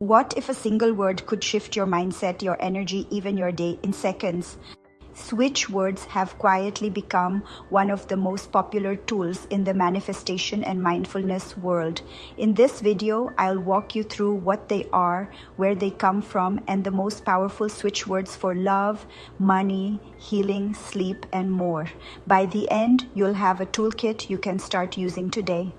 What if a single word could shift your mindset, your energy, even your day in seconds? Switch words have quietly become one of the most popular tools in the manifestation and mindfulness world. In this video, I'll walk you through what they are, where they come from, and the most powerful switch words for love, money, healing, sleep, and more. By the end, you'll have a toolkit you can start using today.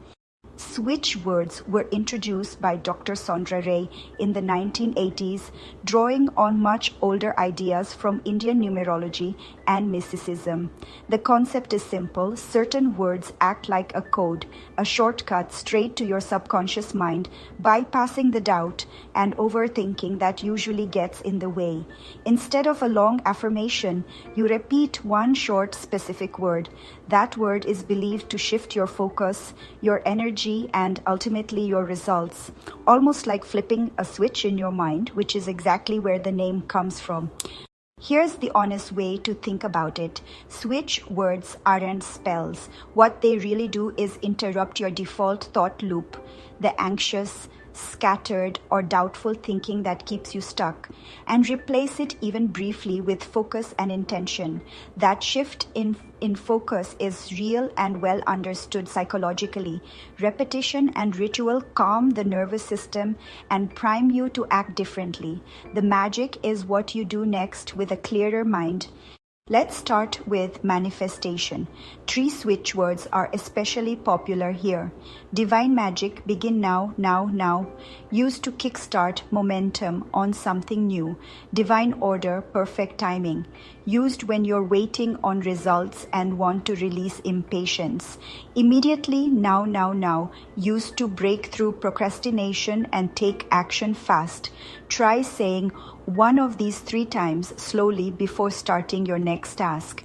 Switch words were introduced by Dr. Sondra Ray in the 1980s, drawing on much older ideas from Indian numerology and mysticism. The concept is simple. Certain words act like a code, a shortcut straight to your subconscious mind, bypassing the doubt and overthinking that usually gets in the way. Instead of a long affirmation, you repeat one short, specific word. That word is believed to shift your focus, your energy, and ultimately your results, almost like flipping a switch in your mind, which is exactly where the name comes from. Here's the honest way to think about it. Switch words aren't spells. What they really do is interrupt your default thought loop, the anxious, scattered, or doubtful thinking that keeps you stuck, and replace it even briefly with focus and intention. That shift in focus is real and well understood psychologically. Repetition and ritual calm the nervous system and prime you to act differently. The magic is what you do next with a clearer mind. Let's start with manifestation. 3 switch words are especially popular here. Divine magic, begin now, now, now, used to kickstart momentum on something new. Divine order, perfect timing, used when you're waiting on results and want to release impatience. Immediately, now, now, now, used to break through procrastination and take action fast. Try saying one of these 3 times slowly before starting your next task.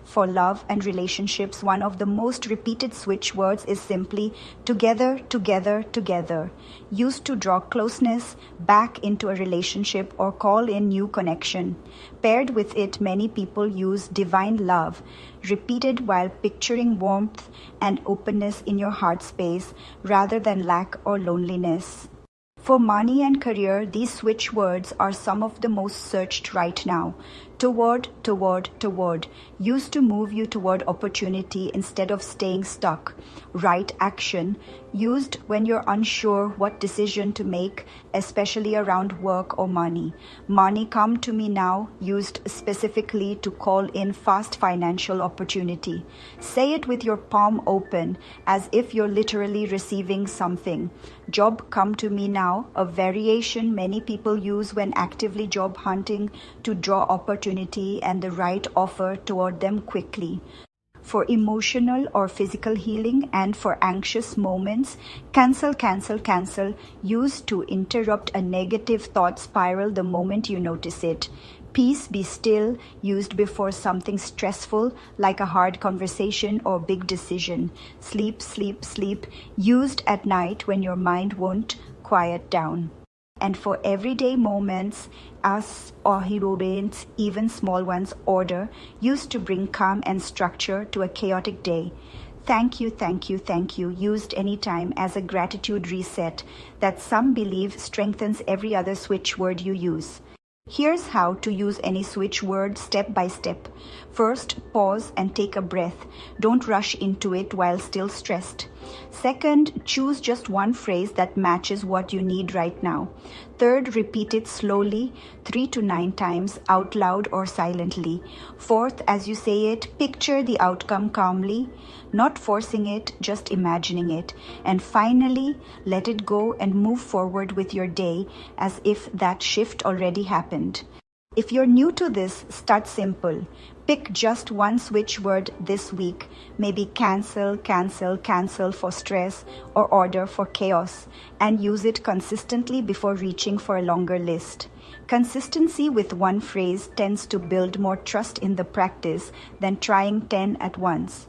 For love and relationships, one of the most repeated switch words is simply together, together, together, used to draw closeness back into a relationship or call in new connection. Paired with it, many people use divine love, repeated while picturing warmth and openness in your heart space rather than lack or loneliness. For money and career, these switch words are some of the most searched right now. Toward, toward, toward, used to move you toward opportunity instead of staying stuck. Right action, used when you're unsure what decision to make, especially around work or money. Money come to me now, used specifically to call in fast financial opportunity. Say it with your palm open, as if you're literally receiving something. Job come to me now, a variation many people use when actively job hunting to draw opportunity and the right offer toward them quickly. For emotional or physical healing and for anxious moments, cancel, cancel, cancel, used to interrupt a negative thought spiral the moment you notice it. Peace, be still, used before something stressful like a hard conversation or big decision. Sleep, sleep, sleep, used at night when your mind won't quiet down. And for everyday moments, us or heroines, even small ones, order, used to bring calm and structure to a chaotic day. Thank you, thank you, thank you, used anytime as a gratitude reset that some believe strengthens every other switch word you use. Here's how to use any switch word step by step. First, pause and take a breath. Don't rush into it while still stressed. Second, choose just one phrase that matches what you need right now. Third, repeat it slowly, 3 to 9 times, out loud or silently. Fourth, as you say it, picture the outcome calmly, not forcing it, just imagining it. And finally, let it go and move forward with your day as if that shift already happened. If you're new to this, start simple. Pick just one switch word this week, maybe cancel, cancel, cancel for stress or order for chaos, and use it consistently before reaching for a longer list. Consistency with one phrase tends to build more trust in the practice than trying 10 at once.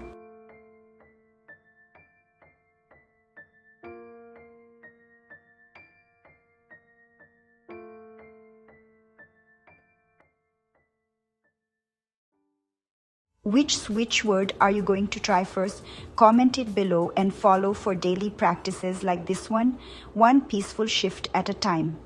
Which switch word are you going to try first? Comment it below and follow for daily practices like this one peaceful shift at a time.